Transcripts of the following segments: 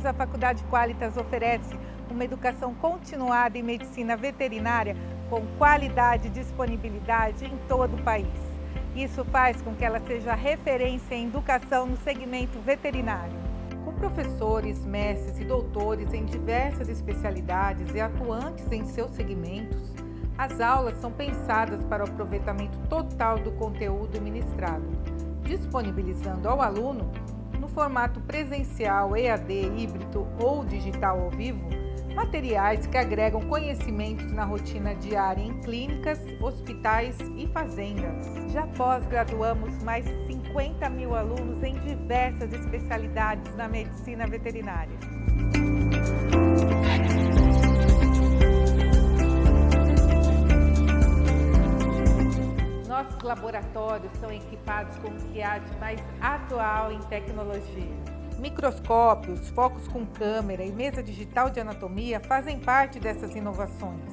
anos, a Faculdade Qualitas oferece uma educação continuada em medicina veterinária com qualidade e disponibilidade em todo o país. Isso faz com que ela seja referência em educação no segmento veterinário. Com professores, mestres e doutores em diversas especialidades e atuantes em seus segmentos, as aulas são pensadas para o aproveitamento total do conteúdo ministrado, disponibilizando ao aluno, no formato presencial, EAD, híbrido ou digital ao vivo, materiais que agregam conhecimentos na rotina diária em clínicas, hospitais e fazendas. Já pós-graduamos mais de 50 mil alunos em diversas especialidades na medicina veterinária. Nossos laboratórios são equipados com o que há de mais atual em tecnologia. Microscópios, focos com câmera e mesa digital de anatomia fazem parte dessas inovações.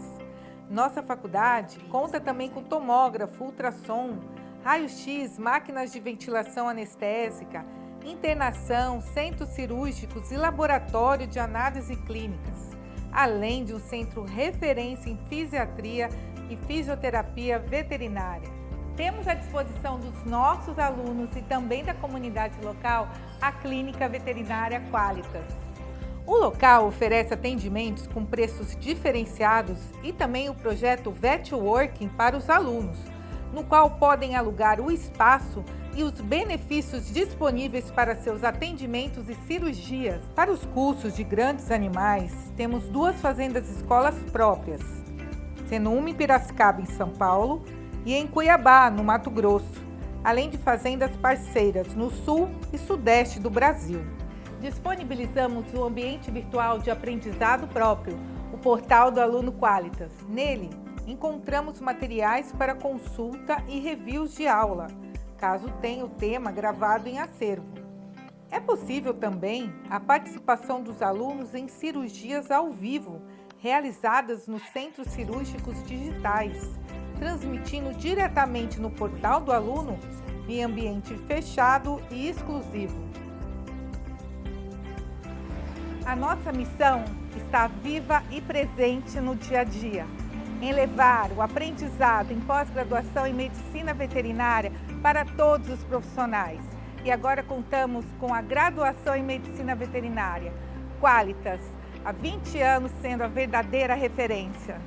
Nossa faculdade conta também com tomógrafo, ultrassom, raio-x, máquinas de ventilação anestésica, internação, centros cirúrgicos e laboratório de análise clínicas, além de um centro referência em fisiatria e fisioterapia veterinária. Temos à disposição dos nossos alunos e também da comunidade local a Clínica Veterinária Qualitas. O local oferece atendimentos com preços diferenciados e também o projeto VetWorking para os alunos, no qual podem alugar o espaço e os benefícios disponíveis para seus atendimentos e cirurgias. Para os cursos de grandes animais, temos 2 fazendas escolas próprias, sendo uma em Piracicaba, em São Paulo, e em Cuiabá, no Mato Grosso, além de fazendas parceiras no sul e sudeste do Brasil. Disponibilizamos o ambiente virtual de aprendizado próprio, o portal do Aluno Qualitas. Nele, encontramos materiais para consulta e reviews de aula, caso tenha o tema gravado em acervo. É possível também a participação dos alunos em cirurgias ao vivo, realizadas nos centros cirúrgicos digitais, transmitindo diretamente no portal do aluno em ambiente fechado e exclusivo. A nossa missão está viva e presente no dia a dia, em levar o aprendizado em pós-graduação em medicina veterinária para todos os profissionais. E agora contamos com a graduação em medicina veterinária, Qualitas, há 20 anos sendo a verdadeira referência.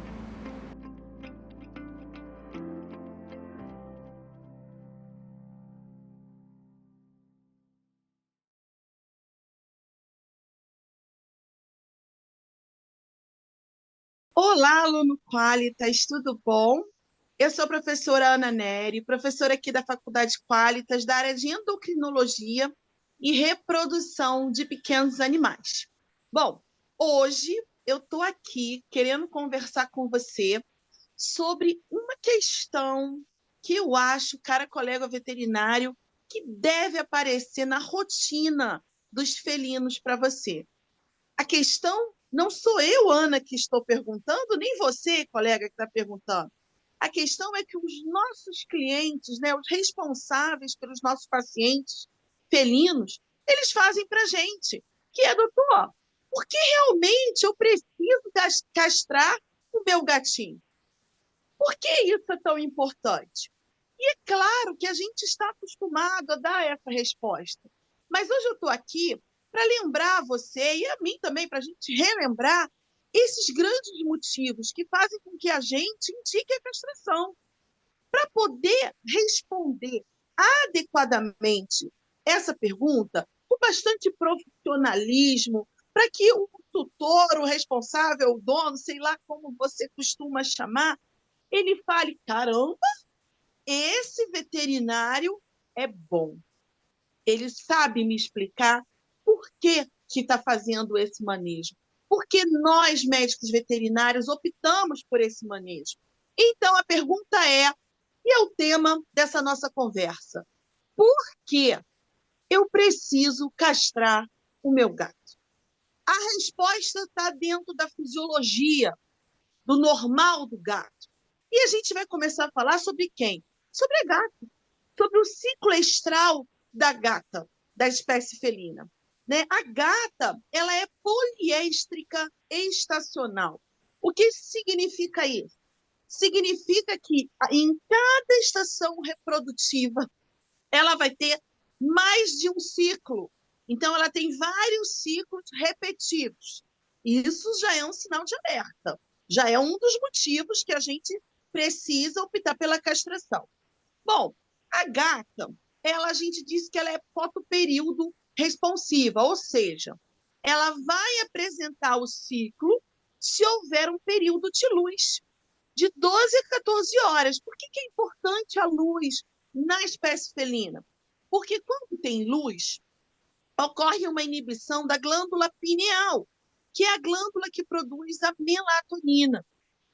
Olá, aluno Qualitas, tudo bom? Eu sou a professora Ana Nery, professora aqui da Faculdade Qualitas, da área de endocrinologia e reprodução de pequenos animais. Bom, hoje eu estou aqui querendo conversar com você sobre uma questão que eu acho, cara colega veterinário, que deve aparecer na rotina dos felinos para você. A questão não sou eu, Ana, que estou perguntando, nem você, colega, que está perguntando. A questão é que os nossos clientes, né, os responsáveis pelos nossos pacientes felinos, eles fazem para a gente, que é, doutor, por que realmente eu preciso castrar o meu gatinho? Por que isso é tão importante? E é claro que a gente está acostumado a dar essa resposta. Mas hoje eu estou aqui para lembrar a você e a mim também, para a gente relembrar esses grandes motivos que fazem com que a gente indique a castração. Para poder responder adequadamente essa pergunta, com bastante profissionalismo, para que o tutor, o responsável, o dono, sei lá como você costuma chamar, ele fale, caramba, esse veterinário é bom. Ele sabe me explicar por que está fazendo esse manejo. Porque nós, médicos veterinários, optamos por esse manejo. Então, a pergunta é, e é o tema dessa nossa conversa, por que eu preciso castrar o meu gato? A resposta está dentro da fisiologia, do normal do gato. E a gente vai começar a falar sobre quem? Sobre a gata, sobre o ciclo estral da gata, da espécie felina. né? A gata, ela é poliéstrica estacional. O que significa isso? Significa que em cada estação reprodutiva ela vai ter mais de um ciclo. Então, ela tem vários ciclos repetidos. Isso já é um sinal de alerta. Já é um dos motivos que a gente precisa optar pela castração. Bom, a gata, a gente disse que ela é fotoperíodo responsiva, ou seja, ela vai apresentar o ciclo se houver um período de luz de 12 a 14 horas. Por que é importante a luz na espécie felina? Porque quando tem luz, ocorre uma inibição da glândula pineal, que é a glândula que produz a melatonina.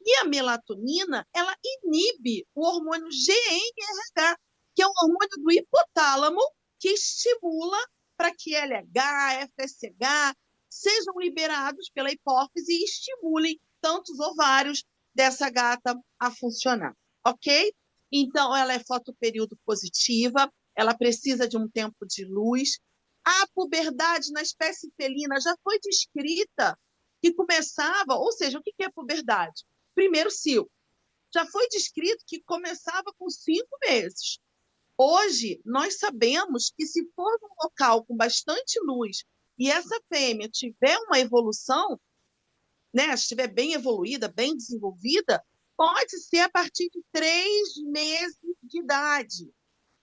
E a melatonina, ela inibe o hormônio GnRH, que é um hormônio do hipotálamo, que estimula para que LH, FSH sejam liberados pela hipófise e estimulem tanto os ovários dessa gata a funcionar, ok? Então, ela é fotoperíodo positiva, ela precisa de um tempo de luz. A puberdade na espécie felina já foi descrita que começava, ou seja, o que é a puberdade? Primeiro ciclo. Já foi descrito que começava com 5 meses. Hoje, nós sabemos que se for num local com bastante luz e essa fêmea tiver uma evolução, né, estiver bem evoluída, bem desenvolvida, pode ser a partir de 3 meses de idade.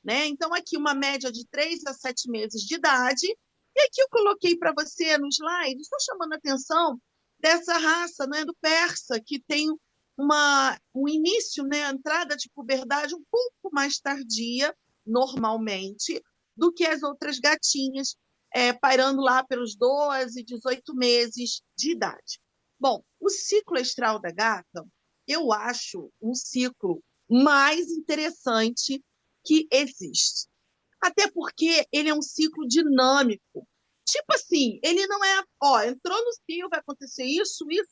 Né? Então, aqui uma média de 3 a 7 meses de idade. E aqui eu coloquei para você no slide, estou chamando a atenção dessa raça, né, do persa, que tem um início, né, a entrada de puberdade um pouco mais tardia, normalmente, do que as outras gatinhas, pairando lá pelos 12, 18 meses de idade. Bom, o ciclo estral da gata, eu acho um ciclo mais interessante que existe. Até porque ele é um ciclo dinâmico. Tipo assim, ele não é, ó, entrou no cio, vai acontecer isso, e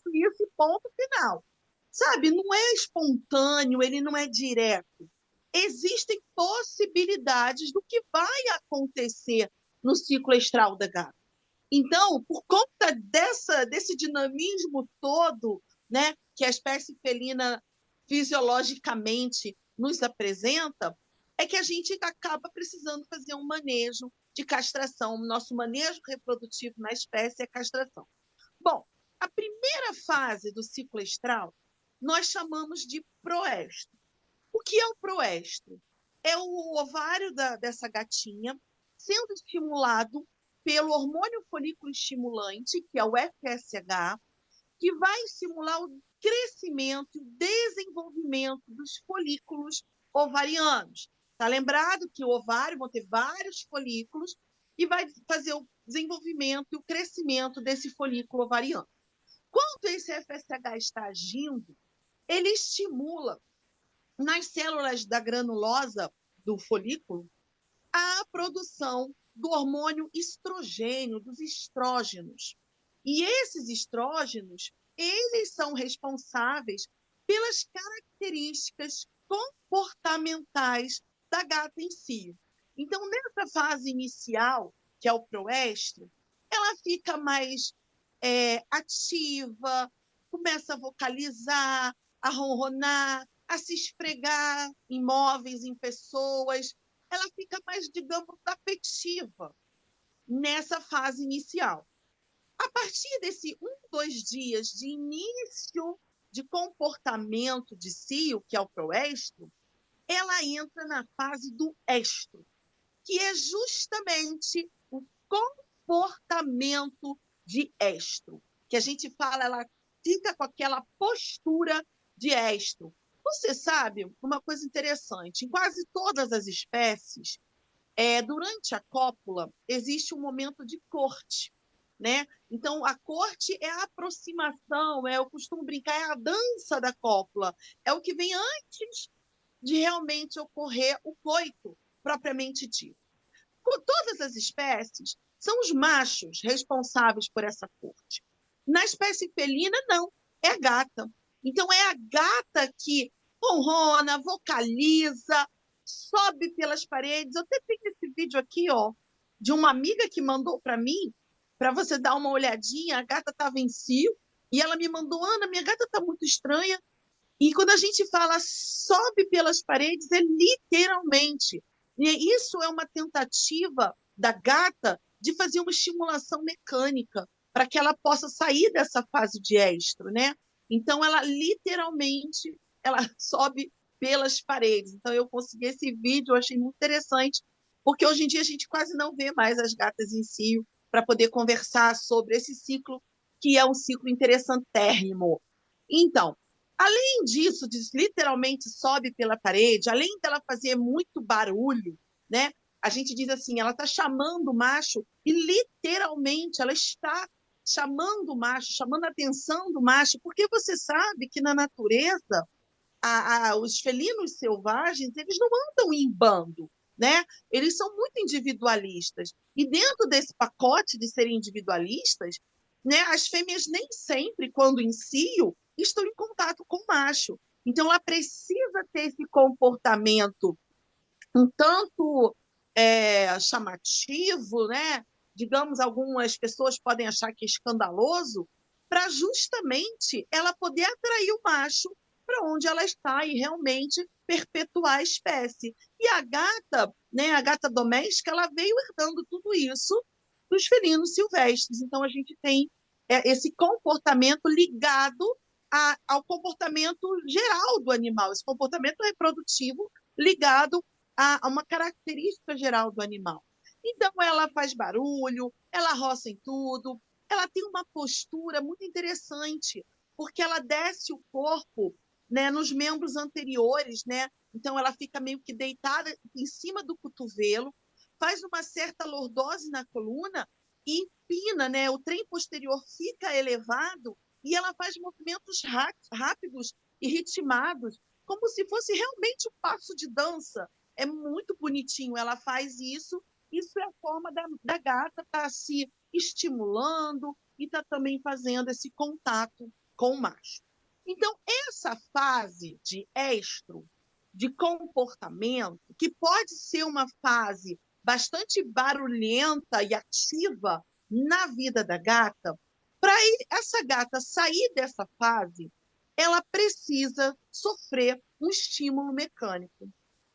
ponto final. Sabe? Não é espontâneo, ele não é direto. Existem possibilidades do que vai acontecer no ciclo estral da gata. Então, por conta desse dinamismo todo, né, que a espécie felina fisiologicamente nos apresenta, é que a gente acaba precisando fazer um manejo de castração. O nosso manejo reprodutivo na espécie é castração. Bom, a primeira fase do ciclo estral nós chamamos de proestro. O que é o proestro? É o ovário dessa gatinha sendo estimulado pelo hormônio folículo estimulante, que é o FSH, que vai estimular o crescimento e o desenvolvimento dos folículos ovarianos. Está lembrado que o ovário vão ter vários folículos e vai fazer o desenvolvimento e o crescimento desse folículo ovariano. Quando esse FSH está agindo, ele estimula nas células da granulosa do folículo a produção do hormônio estrogênio, dos estrógenos. E esses estrógenos, eles são responsáveis pelas características comportamentais da gata em si. Então, nessa fase inicial, que é o proestro, ela fica mais ativa, começa a vocalizar, a ronronar, a se esfregar em móveis, em pessoas. Ela fica mais, digamos, afetiva nessa fase inicial. A partir desse 2 dias de início de comportamento de cio, que é o proestro, ela entra na fase do estro, que é justamente o comportamento de estro, que a gente fala, ela fica com aquela postura de estro. Você sabe uma coisa interessante, em quase todas as espécies, durante a cópula, existe um momento de corte, né? Então, a corte é a aproximação, eu costumo brincar, é a dança da cópula, é o que vem antes de realmente ocorrer o coito, propriamente dito. Com todas as espécies, são os machos responsáveis por essa corte. Na espécie felina, não, é a gata. Então, é a gata que ronrona, vocaliza, sobe pelas paredes. Eu até tenho esse vídeo aqui, ó, de uma amiga que mandou para mim, para você dar uma olhadinha, a gata estava em cio, e ela me mandou, Ana, minha gata está muito estranha. E quando a gente fala sobe pelas paredes, é literalmente. E isso é uma tentativa da gata de fazer uma estimulação mecânica para que ela possa sair dessa fase de estro, né? Então, ela literalmente ela sobe pelas paredes. Então, eu consegui esse vídeo, eu achei muito interessante, porque hoje em dia a gente quase não vê mais as gatas em cio para poder conversar sobre esse ciclo, que é um ciclo interessantérrimo. Então, além disso, literalmente sobe pela parede, além dela fazer muito barulho, né? A gente diz assim, ela está chamando o macho e literalmente ela está chamando o macho, chamando a atenção do macho, porque você sabe que na natureza os felinos selvagens eles não andam em bando, né? Eles são muito individualistas e dentro desse pacote de serem individualistas, né? As fêmeas nem sempre, quando em cio, estão em contato com o macho. Então ela precisa ter esse comportamento um tanto chamativo, né? Digamos, algumas pessoas podem achar que é escandaloso, para justamente ela poder atrair o macho para onde ela está e realmente perpetuar a espécie. E a gata, né, a gata doméstica, ela veio herdando tudo isso dos felinos silvestres. Então a gente tem esse comportamento ligado ao comportamento geral do animal, esse comportamento reprodutivo ligado a uma característica geral do animal. Então, ela faz barulho, ela roça em tudo, ela tem uma postura muito interessante, porque ela desce o corpo, né, nos membros anteriores, né? Então, ela fica meio que deitada em cima do cotovelo, faz uma certa lordose na coluna e empina, né? O trem posterior fica elevado e ela faz movimentos rápidos e ritmados, como se fosse realmente um passo de dança. É muito bonitinho, ela faz isso. Isso é a forma da gata estar se estimulando e está também fazendo esse contato com o macho. Então, essa fase de estro, de comportamento, que pode ser uma fase bastante barulhenta e ativa na vida da gata, para essa gata sair dessa fase, ela precisa sofrer um estímulo mecânico.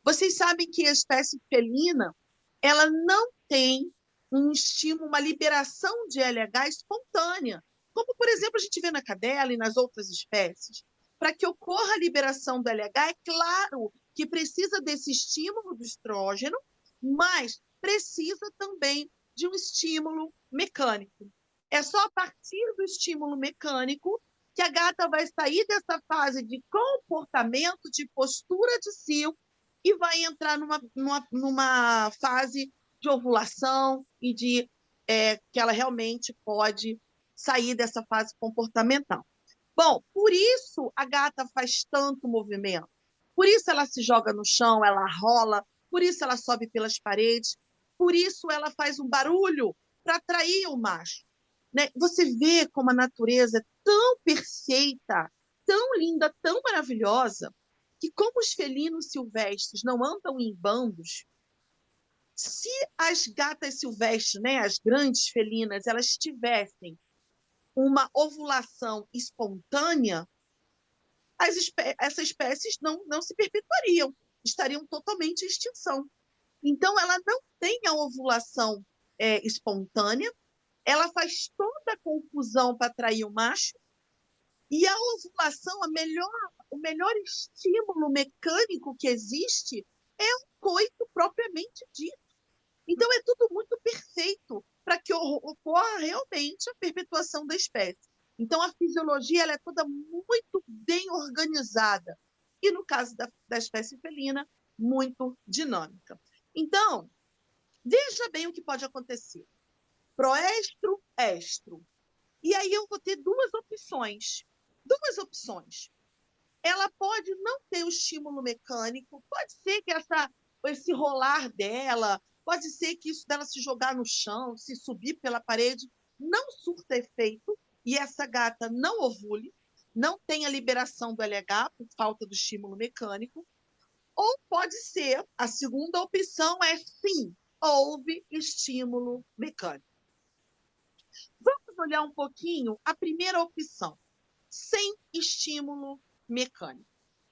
Vocês sabem que a espécie felina ela não tem um estímulo, uma liberação de LH espontânea, como, por exemplo, a gente vê na cadela e nas outras espécies. Para que ocorra a liberação do LH, é claro que precisa desse estímulo do estrógeno, mas precisa também de um estímulo mecânico. É só a partir do estímulo mecânico que a gata vai sair dessa fase de comportamento, de postura de cio, e vai entrar numa fase de ovulação e de que ela realmente pode sair dessa fase comportamental. Bom, por isso a gata faz tanto movimento, por isso ela se joga no chão, ela rola, por isso ela sobe pelas paredes, por isso ela faz um barulho para atrair o macho. Né? Você vê como a natureza é tão perfeita, tão linda, tão maravilhosa, que como os felinos silvestres não andam em bandos, se as gatas silvestres, né, as grandes felinas, elas tivessem uma ovulação espontânea, essas espécies não se perpetuariam, estariam totalmente em extinção. Então, ela não tem a ovulação espontânea, ela faz toda a confusão para atrair o macho, e a ovulação, o melhor estímulo mecânico que existe é o coito propriamente dito. Então, é tudo muito perfeito para que ocorra realmente a perpetuação da espécie. Então, a fisiologia ela é toda muito bem organizada. E, no caso da espécie felina, muito dinâmica. Então, veja bem o que pode acontecer. Proestro, estro. E aí eu vou ter duas opções. Duas opções. Ela pode não ter o estímulo mecânico, pode ser que esse rolar dela, pode ser que isso dela se jogar no chão, se subir pela parede, não surta efeito e essa gata não ovule, não tenha liberação do LH por falta do estímulo mecânico, ou pode ser, a segunda opção é sim, houve estímulo mecânico. Vamos olhar um pouquinho a primeira opção, sem estímulo mecânico.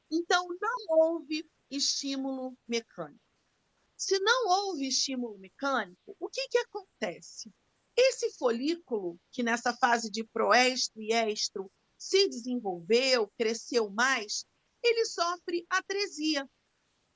Então, não houve estímulo mecânico. Se não houve estímulo mecânico, o que acontece? Esse folículo, que nessa fase de proestro e estro se desenvolveu, cresceu mais, ele sofre atresia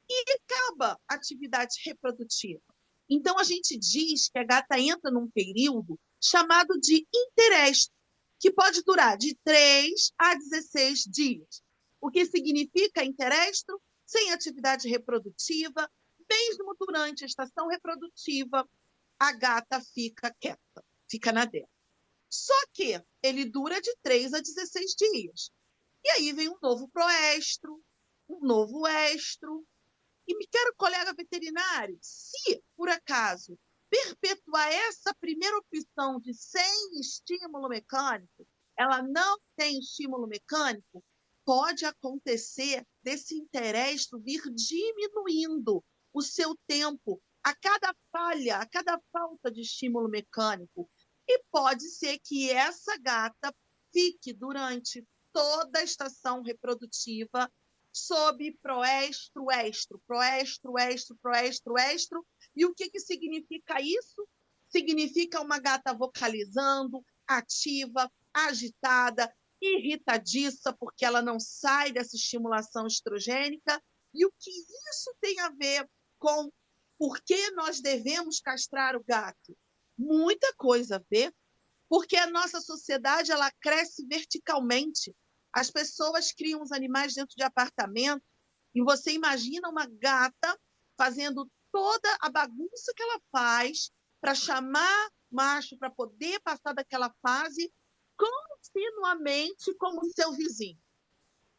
e acaba a atividade reprodutiva. Então, a gente diz que a gata entra num período chamado de interestro, que pode durar de 3 a 16 dias. O que significa interestro? Sem atividade reprodutiva, mesmo durante a estação reprodutiva, a gata fica quieta, fica na dela. Só que ele dura de 3 a 16 dias. E aí vem um novo proestro, um novo estro. E me quero, colega veterinário, se, por acaso, perpetuar essa primeira opção de sem estímulo mecânico, ela não tem estímulo mecânico, pode acontecer desse interesse vir diminuindo o seu tempo a cada falha, a cada falta de estímulo mecânico. E pode ser que essa gata fique durante toda a estação reprodutiva sob proestro, estro, proestro, estro, proestro, estro. E o que significa isso? Significa uma gata vocalizando, ativa, agitada, irritadiça, porque ela não sai dessa estimulação estrogênica. E o que isso tem a ver com por que nós devemos castrar o gato? Muita coisa a ver, porque a nossa sociedade ela cresce verticalmente. As pessoas criam os animais dentro de apartamento e você imagina uma gata fazendo toda a bagunça que ela faz para chamar macho para poder passar daquela fase continuamente como seu vizinho,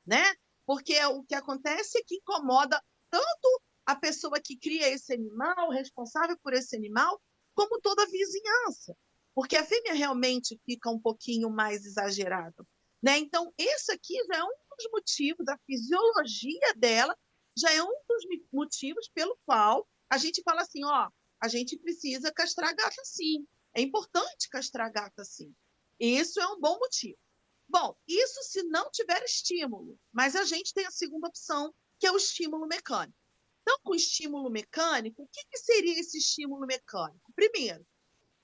né? Porque o que acontece é que incomoda tanto a pessoa que cria esse animal, responsável por esse animal, como toda a vizinhança, porque a fêmea realmente fica um pouquinho mais exagerada, né? Então, esse aqui já é um dos motivos, a fisiologia dela já é um dos motivos pelo qual a gente fala assim, ó, a gente precisa castrar a gata sim, é importante castrar a gata sim. Isso é um bom motivo. Bom, isso se não tiver estímulo, mas a gente tem a segunda opção, que é o estímulo mecânico. Então, com estímulo mecânico, o que seria esse estímulo mecânico? Primeiro,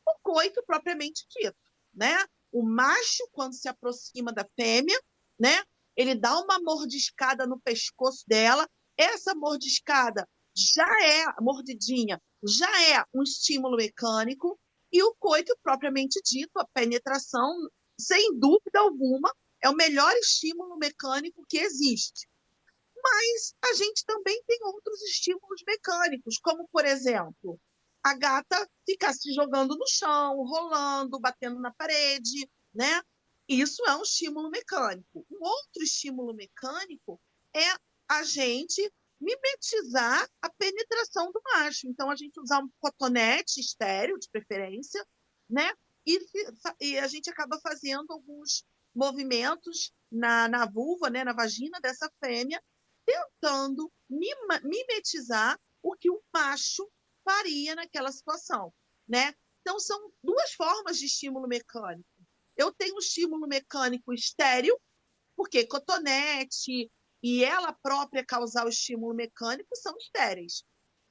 o coito propriamente dito, né? O macho, quando se aproxima da fêmea, né? Ele dá uma mordiscada no pescoço dela. Essa mordiscada já é, a mordidinha, já é um estímulo mecânico. E o coito propriamente dito, a penetração, sem dúvida alguma, é o melhor estímulo mecânico que existe. Mas a gente também tem outros estímulos mecânicos, como, por exemplo, a gata ficar se jogando no chão, rolando, batendo na parede, né? Isso é um estímulo mecânico. Um outro estímulo mecânico é a gente mimetizar a penetração do macho. Então, a gente usar um cotonete estéreo, de preferência, né? E a gente acaba fazendo alguns movimentos na vulva, né? Na vagina dessa fêmea, tentando mimetizar o que o macho faria naquela situação, né? Então, são duas formas de estímulo mecânico. Eu tenho um estímulo mecânico estéril, porque cotonete e ela própria causar o estímulo mecânico são estéreis.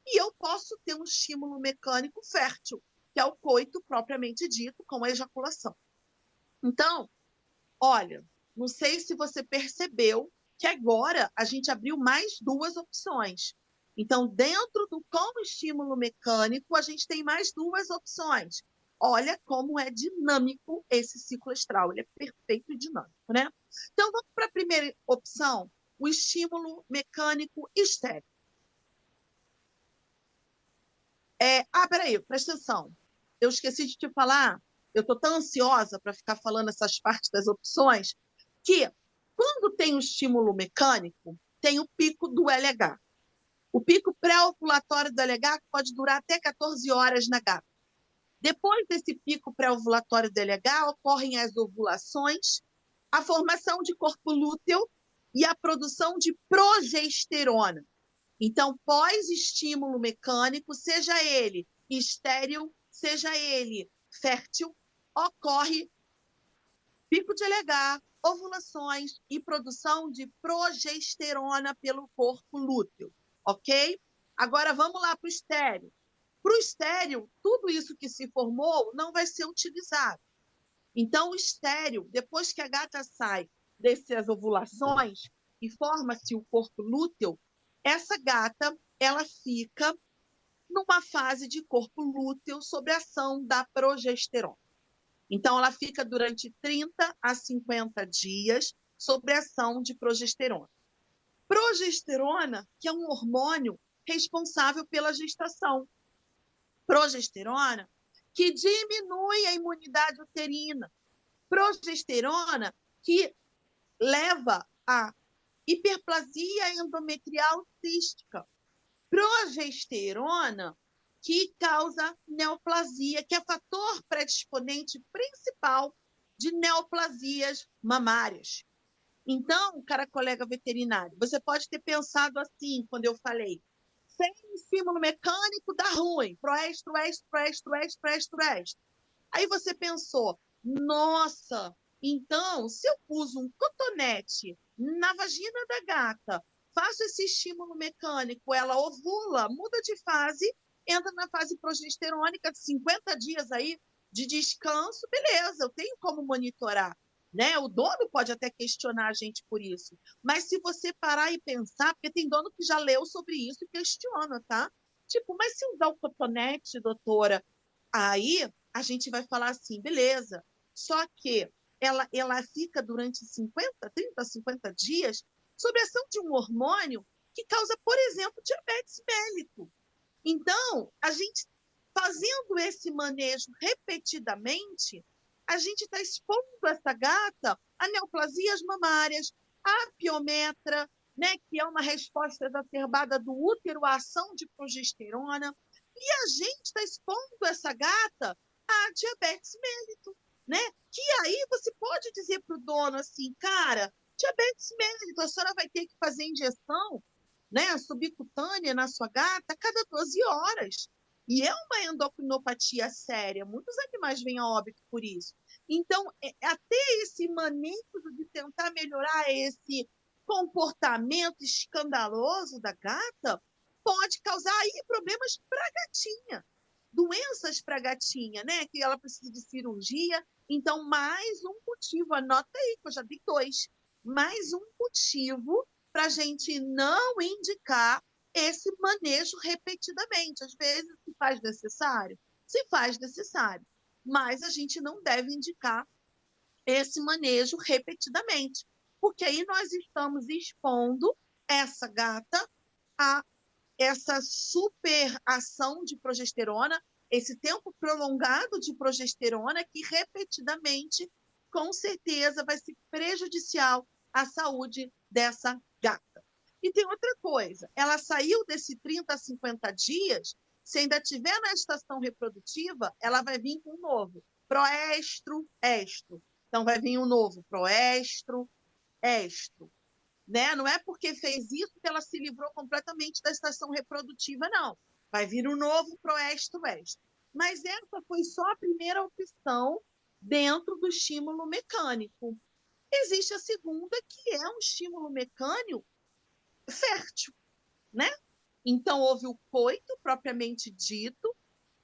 E eu posso ter um estímulo mecânico fértil, que é o coito propriamente dito, com a ejaculação. Então, olha, não sei se você percebeu que agora a gente abriu mais duas opções. Então, dentro do com estímulo mecânico, a gente tem mais duas opções. Olha como é dinâmico esse ciclo estral, ele é perfeito e dinâmico, né? Então, vamos para a primeira opção, o estímulo mecânico estéreo. Peraí, presta atenção. Eu esqueci de te falar, eu estou tão ansiosa para ficar falando essas partes das opções, que quando tem o estímulo mecânico, tem o pico do LH. O pico pré-ovulatório do LH pode durar até 14 horas na gata. Depois desse pico pré-ovulatório do LH, ocorrem as ovulações, a formação de corpo lúteo e a produção de progesterona. Então, pós-estímulo mecânico, seja ele estéril, seja ele fértil, ocorre pico de LH, ovulações e produção de progesterona pelo corpo lúteo, ok? Agora vamos lá para o estéreo. Para o estéreo, tudo isso que se formou não vai ser utilizado. Então, o estéreo, depois que a gata sai dessas ovulações e forma-se o corpo lúteo, essa gata ela fica numa fase de corpo lúteo sob a ação da progesterona. Então, ela fica durante 30 a 50 dias sob a ação de progesterona. Progesterona, que é um hormônio responsável pela gestação. Progesterona, que diminui a imunidade uterina. Progesterona, que leva à hiperplasia endometrial cística. Progesterona, que causa neoplasia, que é fator predisponente principal de neoplasias mamárias. Então, cara, colega veterinário, você pode ter pensado assim, quando eu falei, sem estímulo mecânico dá ruim, proestro, estro, estro, estro, estro, estro. Aí você pensou, nossa, então, se eu uso um cotonete na vagina da gata, faço esse estímulo mecânico, ela ovula, muda de fase, entra na fase progesterônica de 50 dias aí de descanso, beleza, eu tenho como monitorar. Né? O dono pode até questionar a gente por isso. Mas se você parar e pensar, porque tem dono que já leu sobre isso e questiona, tá? Tipo, mas se usar o cotonete, doutora, aí a gente vai falar assim, beleza, só que ela fica durante 50, 30, 50 dias sob a ação de um hormônio que causa, por exemplo, diabetes mellitus. Então, a gente fazendo esse manejo repetidamente, a gente está expondo essa gata a neoplasias mamárias, a piometra, né, que é uma resposta exacerbada do útero à ação de progesterona, e a gente está expondo essa gata a diabetes mellitus, né? Que aí você pode dizer para o dono assim, cara, diabetes mellitus, a senhora vai ter que fazer injeção, né, subcutânea na sua gata a cada 12 horas. E é uma endocrinopatia séria, muitos animais vêm a óbito por isso. Então, até esse manejo de tentar melhorar esse comportamento escandaloso da gata pode causar aí problemas para a gatinha, doenças para a gatinha, né? Que ela precisa de cirurgia. Então, mais um motivo, anota aí, que eu já dei dois, mais um motivo para a gente não indicar esse manejo repetidamente. Às vezes se faz necessário, mas a gente não deve indicar esse manejo repetidamente, porque aí nós estamos expondo essa gata a essa superação de progesterona, esse tempo prolongado de progesterona que repetidamente, com certeza, vai ser prejudicial à saúde dessa gata. E tem outra coisa, ela saiu desse 30 a 50 dias, se ainda tiver na estação reprodutiva, ela vai vir com um novo, proestro, estro. Então vai vir um novo proestro, estro. Né? Não é porque fez isso que ela se livrou completamente da estação reprodutiva, não. Vai vir um novo proestro-estro. Mas essa foi só a primeira opção dentro do estímulo mecânico. Existe a segunda, que é um estímulo mecânico fértil, né? Então, houve o coito, propriamente dito,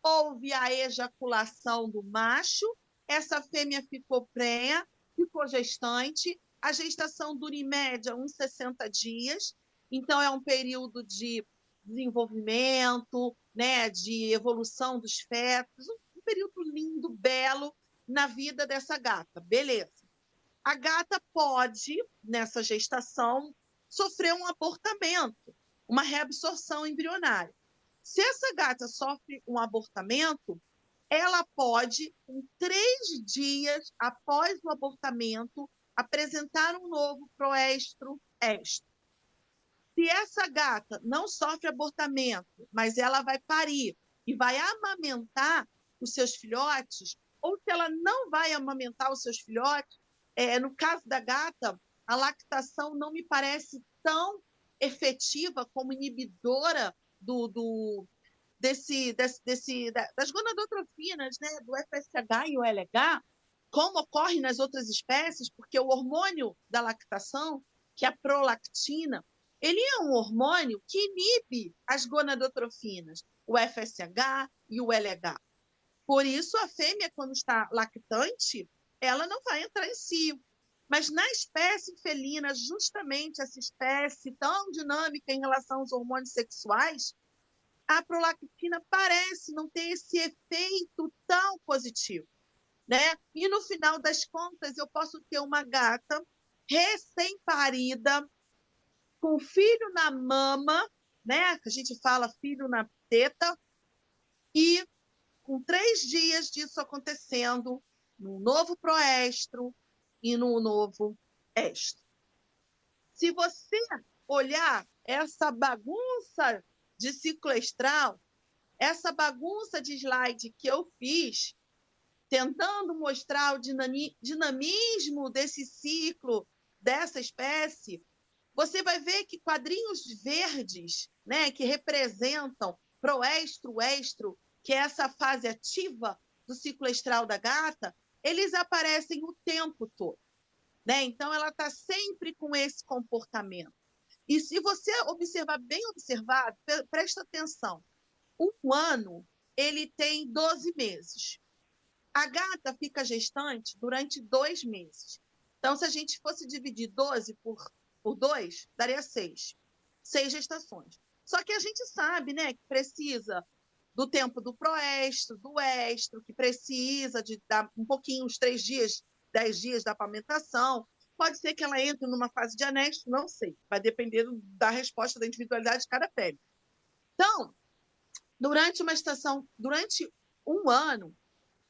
houve a ejaculação do macho, essa fêmea ficou prenha, ficou gestante, a gestação dura em média uns 60 dias, então é um período de desenvolvimento, né, de evolução dos fetos, um período lindo, belo na vida dessa gata, beleza. A gata pode, nessa gestação, sofrer um abortamento, uma reabsorção embrionária. Se essa gata sofre um abortamento, ela pode, em 3 dias após o abortamento, apresentar um novo proestro-estro. Se essa gata não sofre abortamento, mas ela vai parir e vai amamentar os seus filhotes, ou se ela não vai amamentar os seus filhotes, no caso da gata, a lactação não me parece tão efetiva como inibidora das gonadotrofinas, né, do FSH e o LH, como ocorre nas outras espécies, porque o hormônio da lactação, que é a prolactina, ele é um hormônio que inibe as gonadotrofinas, o FSH e o LH. Por isso, a fêmea, quando está lactante, ela não vai entrar em cio. Mas na espécie felina, justamente essa espécie tão dinâmica em relação aos hormônios sexuais, a prolactina parece não ter esse efeito tão positivo, né? E no final das contas, eu posso ter uma gata recém-parida, com filho na mama, né? A gente fala filho na teta, e com 3 dias disso acontecendo, no novo proestro e no novo estro. Se você olhar essa bagunça de ciclo estral, essa bagunça de slide que eu fiz, tentando mostrar o dinamismo desse ciclo, dessa espécie, você vai ver que quadrinhos verdes, né, que representam proestro, estro, que é essa fase ativa do ciclo estral da gata, eles aparecem o tempo todo, né? Então, ela está sempre com esse comportamento. E se você observar bem observado, presta atenção, um ano, ele tem 12 meses. A gata fica gestante durante 2 meses. Então, se a gente fosse dividir 12 por 2, daria 6. 6 gestações. Só que a gente sabe, né, que precisa do tempo do proestro, do estro, que precisa de dar um pouquinho, uns 3 dias, 10 dias da amamentação. Pode ser que ela entre numa fase de anestro, não sei. Vai depender da resposta da individualidade de cada fêmea. Então, durante uma estação, durante um ano,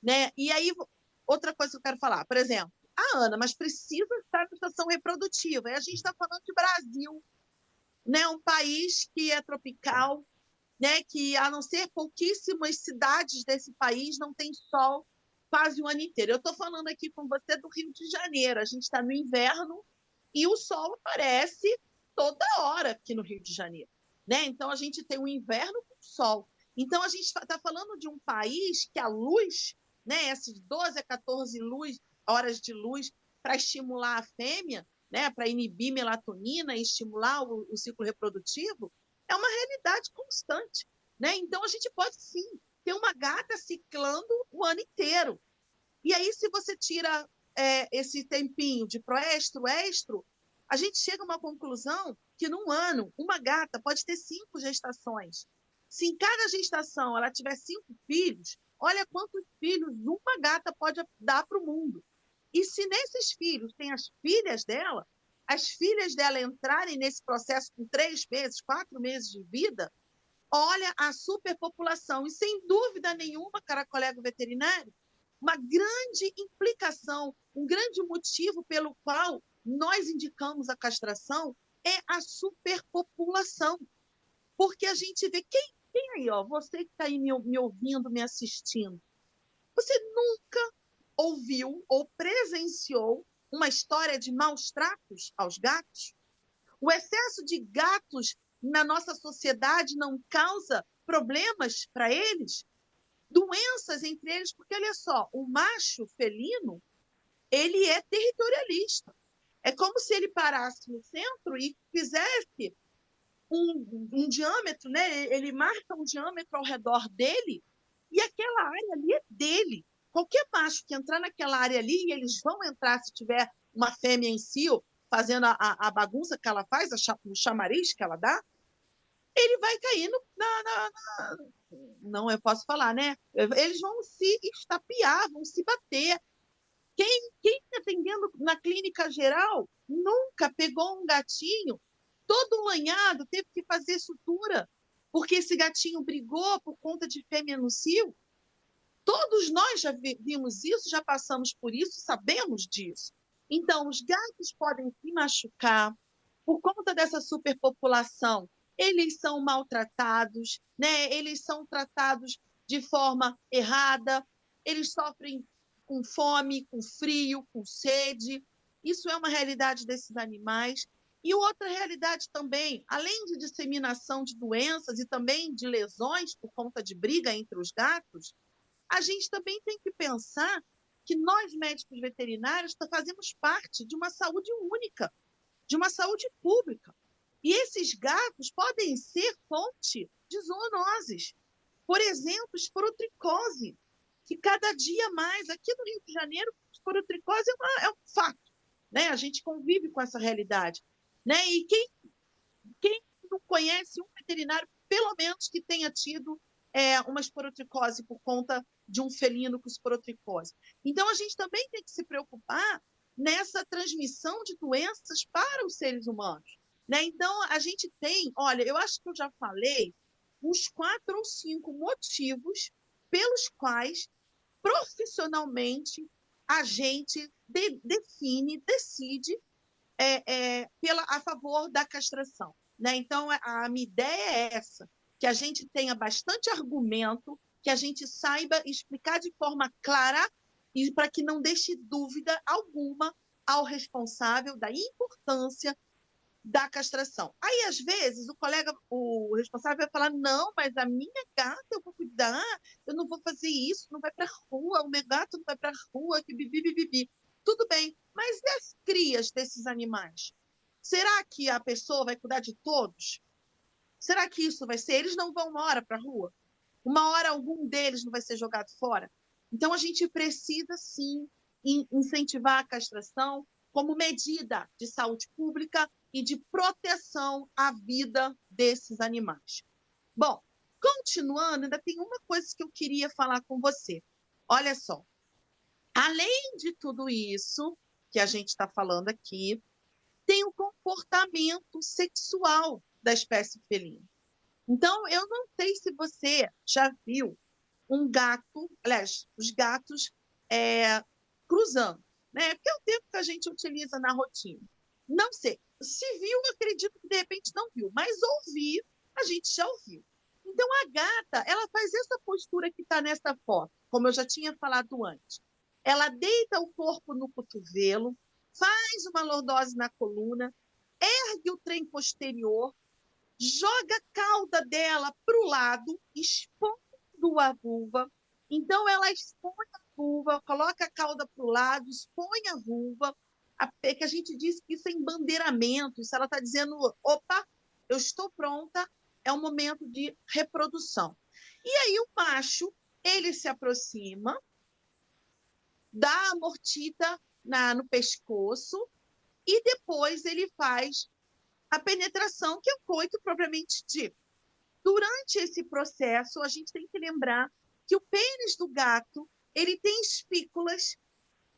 né? E aí, outra coisa que eu quero falar, por exemplo, a Ana, mas precisa estar na estação reprodutiva. E a gente está falando de Brasil, né? Um país que é tropical, né? Que, a não ser pouquíssimas cidades desse país, não tem sol quase o ano inteiro. Eu estou falando aqui com você do Rio de Janeiro. A gente está no inverno e o sol aparece toda hora aqui no Rio de Janeiro, né? Então, a gente tem o inverno com sol. Então, a gente está falando de um país que a luz, né, essas 12 a 14 horas de luz para estimular a fêmea, né, para inibir melatonina e estimular o ciclo reprodutivo, é uma realidade constante, né? Então, a gente pode, sim, ter uma gata ciclando o ano inteiro. E aí, se você tira esse tempinho de proestro, estro, a gente chega a uma conclusão que, num ano, uma gata pode ter 5 gestações. Se em cada gestação ela tiver 5 filhos, olha quantos filhos uma gata pode dar para o mundo. E se nesses filhos tem as filhas dela entrarem nesse processo com 3 meses, 4 meses de vida, olha a superpopulação. E, sem dúvida nenhuma, cara colega veterinário, uma grande implicação, um grande motivo pelo qual nós indicamos a castração é a superpopulação. Porque a gente vê, quem aí, ó, você que está aí me ouvindo, me assistindo, você nunca ouviu ou presenciou uma história de maus tratos aos gatos? O excesso de gatos na nossa sociedade não causa problemas para eles? Doenças entre eles, porque olha só, o macho felino, ele é territorialista. É como se ele parasse no centro e fizesse um diâmetro, né? Ele marca um diâmetro ao redor dele e aquela área ali é dele. Qualquer macho que entrar naquela área ali, e eles vão entrar se tiver uma fêmea em si, fazendo a bagunça que ela faz, o chamariz que ela dá, ele vai cair não, eu posso falar, né? Eles vão se estapear, vão se bater. Quem atendendo na clínica geral nunca pegou um gatinho todo lanhado, teve que fazer sutura, porque esse gatinho brigou por conta de fêmea no cio? Todos nós já vimos isso, já passamos por isso, sabemos disso. Então, os gatos podem se machucar por conta dessa superpopulação. Eles são maltratados, né? Eles são tratados de forma errada, eles sofrem com fome, com frio, com sede. Isso é uma realidade desses animais. E outra realidade também, além de disseminação de doenças e também de lesões por conta de briga entre os gatos, a gente também tem que pensar que nós, médicos veterinários, fazemos parte de uma saúde única, de uma saúde pública. E esses gatos podem ser fonte de zoonoses. Por exemplo, esporotricose, que cada dia mais, aqui no Rio de Janeiro, esporotricose é um fato, né? A gente convive com essa realidade. Né? E quem não conhece um veterinário, pelo menos que tenha tido uma esporotricose por conta de um felino com esporotricose. Então, a gente também tem que se preocupar nessa transmissão de doenças para os seres humanos. Né? Então, a gente tem, olha, eu acho que eu já falei uns 4 ou 5 motivos pelos quais, profissionalmente, a gente decide a favor da castração. Né? Então, a minha ideia é essa, que a gente tenha bastante argumento, que a gente saiba explicar de forma clara e para que não deixe dúvida alguma ao responsável da importância da castração. Aí, às vezes, o responsável vai falar, não, mas a minha gata eu vou cuidar, eu não vou fazer isso, não vai para a rua, o meu gato não vai para a rua, que bibi. Tudo bem, mas e as crias desses animais? Será que a pessoa vai cuidar de todos? Será que isso vai ser? Eles não vão uma hora para a rua? Uma hora algum deles não vai ser jogado fora? Então, a gente precisa, sim, incentivar a castração como medida de saúde pública e de proteção à vida desses animais. Bom, continuando, ainda tem uma coisa que eu queria falar com você. Olha só, além de tudo isso que a gente está falando aqui, tem o comportamento sexual da espécie felina. Então, eu não sei se você já viu um gato, aliás, os gatos cruzando, né? Porque é o termo que a gente utiliza na rotina. Não sei. Se viu, acredito que de repente não viu, mas ouvir, a gente já ouviu. Então, a gata, ela faz essa postura que está nessa foto, como eu já tinha falado antes. Ela deita o corpo no cotovelo, faz uma lordose na coluna, ergue o trem posterior, joga a cauda dela para o lado, expondo a vulva. Então, ela expõe a vulva, coloca a cauda para o lado, expõe a vulva, que a gente diz que isso é embandeiramento, isso ela está dizendo, opa, eu estou pronta, é um momento de reprodução. E aí o macho, ele se aproxima, dá a mordida no pescoço e depois ele faz a penetração, que é o coito propriamente dito. Durante esse processo, a gente tem que lembrar que o pênis do gato ele tem espículas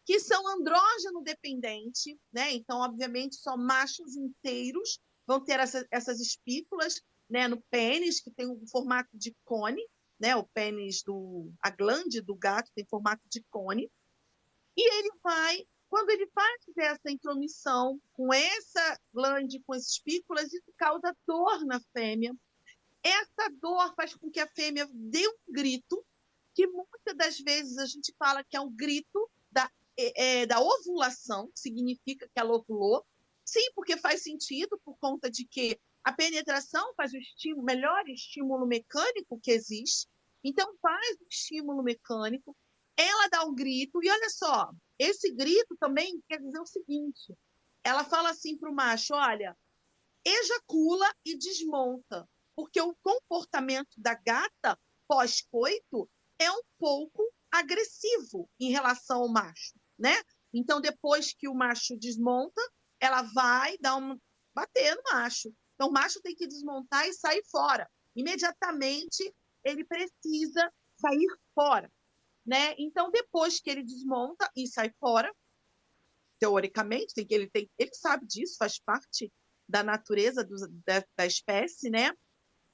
que são andrógeno dependente, né? Então, obviamente, só machos inteiros vão ter essas espículas, né, no pênis, que tem um formato de cone, né? O pênis a glande do gato tem formato de cone. E ele vai, quando ele faz essa intromissão com essa glande, com as espículas, isso causa dor na fêmea. Essa dor faz com que a fêmea dê um grito, que muitas das vezes a gente fala que é um grito da ovulação, que significa que ela ovulou. Sim, porque faz sentido, por conta de que a penetração faz o melhor estímulo mecânico que existe. Então, faz o estímulo mecânico, ela dá um grito, e olha só, esse grito também quer dizer o seguinte, ela fala assim para o macho, olha, ejacula e desmonta, porque o comportamento da gata pós-coito é um pouco agressivo em relação ao macho, né? Então, depois que o macho desmonta, ela vai bater no macho. Então, o macho tem que desmontar e sair fora. Imediatamente, ele precisa sair fora, né? Então, depois que ele desmonta e sai fora, teoricamente, ele sabe disso, faz parte da natureza da espécie, né?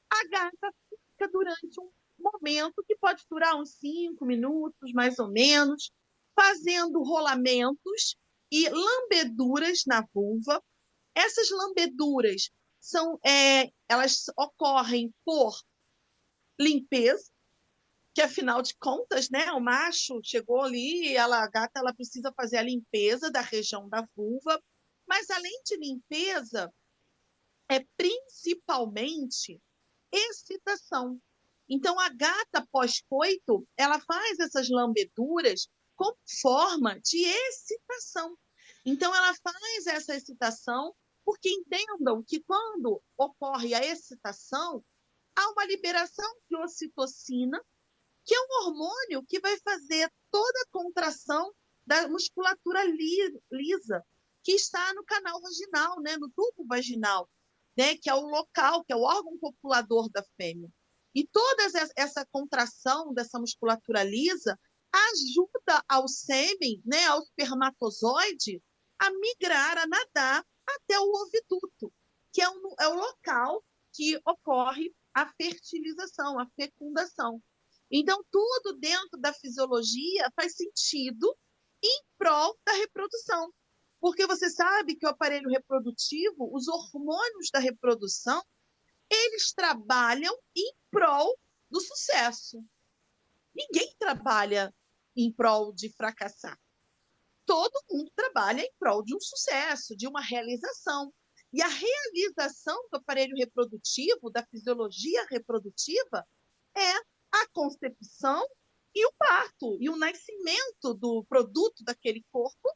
A gata fica durante um momento que pode durar uns 5 minutos, mais ou menos, fazendo rolamentos e lambeduras na vulva. Essas lambeduras elas ocorrem por limpeza, que afinal de contas, né, o macho chegou ali, a gata ela precisa fazer a limpeza da região da vulva, mas além de limpeza, é principalmente excitação. Então, a gata pós-coito, ela faz essas lambeduras como forma de excitação. Então, ela faz essa excitação porque entendam que quando ocorre a excitação, há uma liberação de ocitocina, que é um hormônio que vai fazer toda a contração da musculatura lisa, que está no canal vaginal, né, no tubo vaginal, né, que é o local, que é o órgão copulador da fêmea. E toda essa contração dessa musculatura lisa ajuda ao sêmen, né, ao espermatozoide, a migrar, a nadar até o oviduto, que é o local que ocorre a fertilização, a fecundação. Então, tudo dentro da fisiologia faz sentido em prol da reprodução. Porque você sabe que o aparelho reprodutivo, os hormônios da reprodução, eles trabalham em prol do sucesso. Ninguém trabalha em prol de fracassar. Todo mundo trabalha em prol de um sucesso, de uma realização. E a realização do aparelho reprodutivo, da fisiologia reprodutiva, é a concepção e o parto, e o nascimento do produto daquele corpo,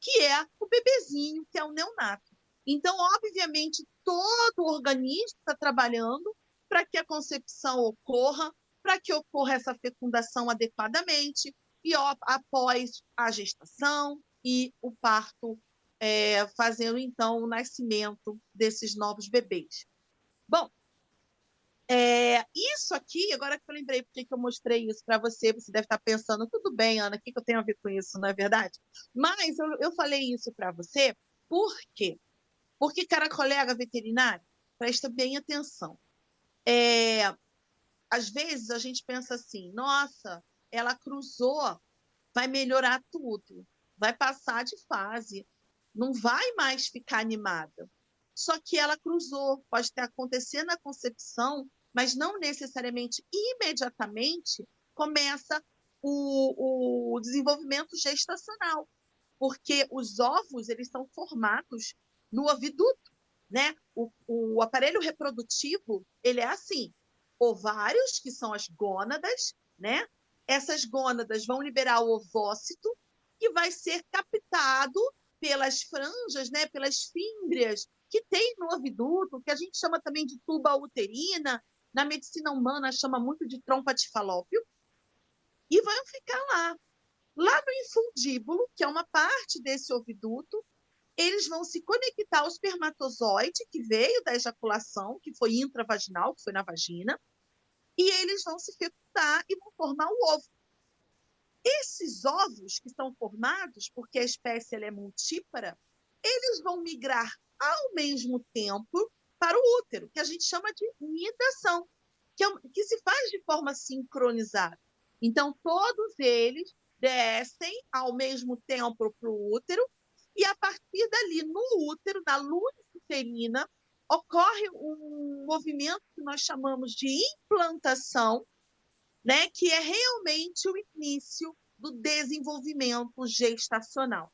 que é o bebezinho, que é o neonato. Então, obviamente, todo o organismo está trabalhando para que a concepção ocorra, para que ocorra essa fecundação adequadamente, e após a gestação e o parto, fazendo, então, o nascimento desses novos bebês. Bom, isso aqui, agora que eu lembrei porque que eu mostrei isso para você, você deve estar pensando, tudo bem, Ana, o que eu tenho a ver com isso, não é verdade? Mas eu falei isso para você, por quê? Porque, cara, colega veterinário, presta bem atenção. Às vezes a gente pensa assim, nossa, ela cruzou, vai melhorar tudo, vai passar de fase, não vai mais ficar animada. Só que ela cruzou, pode ter acontecido na concepção, mas não necessariamente imediatamente começa o desenvolvimento gestacional, porque os ovos eles são formados no oviduto, né? O aparelho reprodutivo ele é assim, ovários, que são as gônadas, né? Essas gônadas vão liberar o ovócito, que vai ser captado pelas franjas, né? Pelas fímbrias que tem no oviduto, que a gente chama também de tuba uterina, na medicina humana chama muito de trompa de falópio, e vão ficar lá. Lá no infundíbulo, que é uma parte desse oviduto, eles vão se conectar ao espermatozoide, que veio da ejaculação, que foi intravaginal, que foi na vagina, e eles vão se fecundar e vão formar o ovo. Esses ovos que são formados, porque a espécie ela é multípara, eles vão migrar ao mesmo tempo para o útero, que a gente chama de nidação, que se faz de forma sincronizada. Então, todos eles descem ao mesmo tempo para o útero, e a partir dali, no útero, na luz uterina, ocorre um movimento que nós chamamos de implantação, né, que é realmente o início do desenvolvimento gestacional.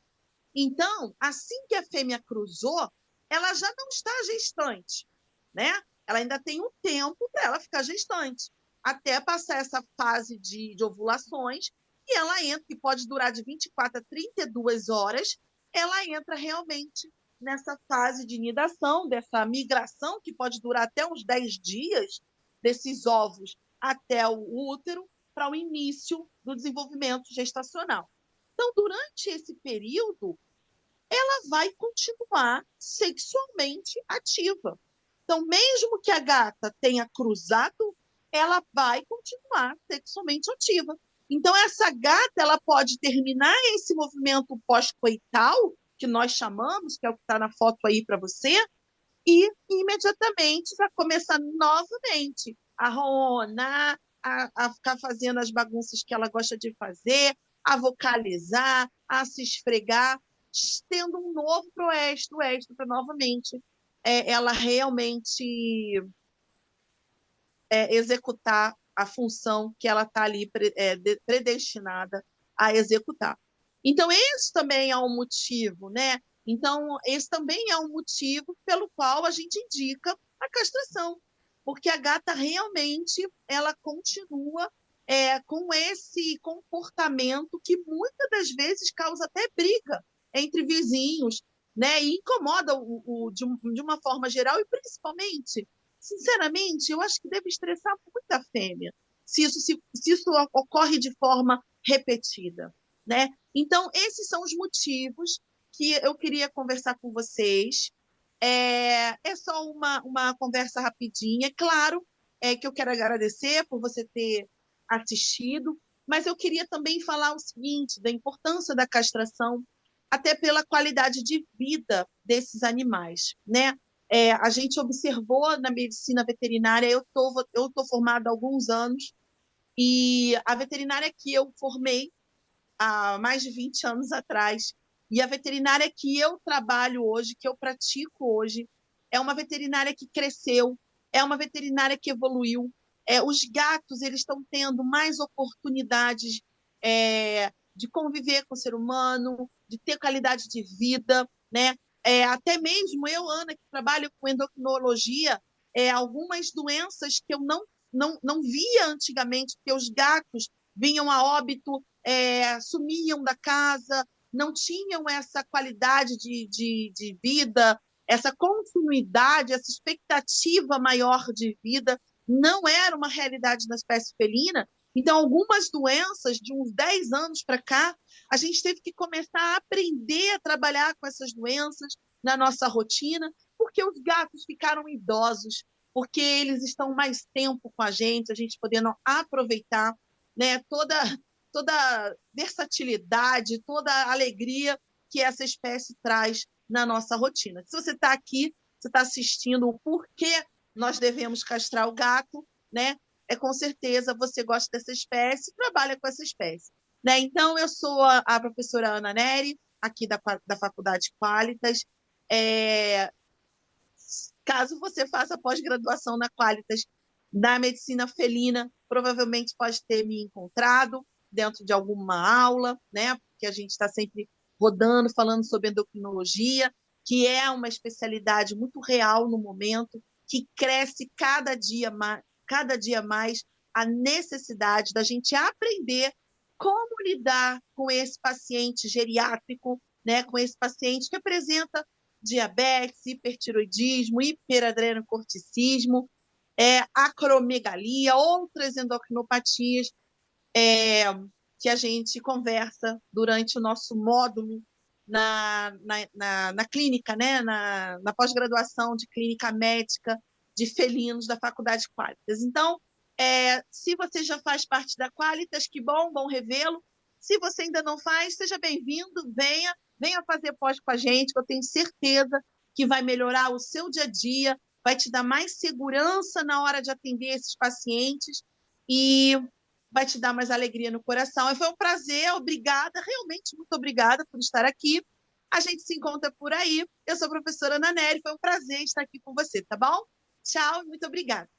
Então, assim que a fêmea cruzou, ela já não está gestante, né? Ela ainda tem um tempo para ela ficar gestante, até passar essa fase de ovulações, e ela entra, que pode durar de 24 a 32 horas, ela entra realmente nessa fase de nidação, dessa migração, que pode durar até uns 10 dias, desses ovos até o útero, para o início do desenvolvimento gestacional. Então, durante esse período, ela vai continuar sexualmente ativa. Então, mesmo que a gata tenha cruzado, ela vai continuar sexualmente ativa. Então, essa gata ela pode terminar esse movimento pós-coital, que nós chamamos, que é o que está na foto aí para você, e imediatamente vai começar novamente a ronar, a ficar fazendo as bagunças que ela gosta de fazer, a vocalizar, a se esfregar, tendo um novo proestro, para novamente ela realmente executar a função que ela está ali predestinada a executar. Então, esse também é um motivo, né? Então, esse também é um motivo pelo qual a gente indica a castração, porque a gata realmente ela continua com esse comportamento que muitas das vezes causa até briga entre vizinhos, né? E incomoda de uma forma geral e principalmente, sinceramente, eu acho que deve estressar muito a fêmea se isso ocorre de forma repetida, né? Então, esses são os motivos que eu queria conversar com vocês. É só uma conversa rapidinha. É claro que eu quero agradecer por você ter assistido, mas eu queria também falar o seguinte, da importância da castração, até pela qualidade de vida desses animais, né? A gente observou na medicina veterinária, eu tô formada há alguns anos, e a veterinária que eu formei há mais de 20 anos atrás, e a veterinária que eu trabalho hoje, que eu pratico hoje, é uma veterinária que cresceu, é uma veterinária que evoluiu. Os gatos eles estão tendo mais oportunidades de conviver com o ser humano, de ter qualidade de vida, né? Até mesmo eu, Ana, que trabalho com endocrinologia, algumas doenças que eu não via antigamente, porque os gatos vinham a óbito, sumiam da casa, não tinham essa qualidade de vida, essa continuidade, essa expectativa maior de vida, não era uma realidade na espécie felina. Então, algumas doenças, de uns 10 anos para cá, a gente teve que começar a aprender a trabalhar com essas doenças na nossa rotina, porque os gatos ficaram idosos, porque eles estão mais tempo com a gente podendo aproveitar, né, toda a versatilidade, toda a alegria que essa espécie traz na nossa rotina. Se você está aqui, você está assistindo o porquê nós devemos castrar o gato, né? Com certeza você gosta dessa espécie, trabalha com essa espécie, né? Então, eu sou a professora Ana Neri, aqui da Faculdade Qualitas. É, Caso você faça pós-graduação na Qualitas da medicina felina, provavelmente pode ter me encontrado dentro de alguma aula, né? Porque a gente está sempre rodando, falando sobre endocrinologia, que é uma especialidade muito real no momento, que cresce cada dia mais a necessidade da gente aprender como lidar com esse paciente geriátrico, né? Com esse paciente que apresenta diabetes, hipertiroidismo, hiperadrenocorticismo, acromegalia, outras endocrinopatias é, que a gente conversa durante o nosso módulo na clínica, né? na pós-graduação de clínica médica de felinos da Faculdade Qualitas. Então, se você já faz parte da Qualitas, que bom, bom revê-lo. Se você ainda não faz, seja bem-vindo, venha fazer pós com a gente, que eu tenho certeza que vai melhorar o seu dia a dia, vai te dar mais segurança na hora de atender esses pacientes e vai te dar mais alegria no coração. E foi um prazer, obrigada, realmente muito obrigada por estar aqui. A gente se encontra por aí. Eu sou a professora Ana Nery, foi um prazer estar aqui com você, tá bom? Tchau, muito obrigada.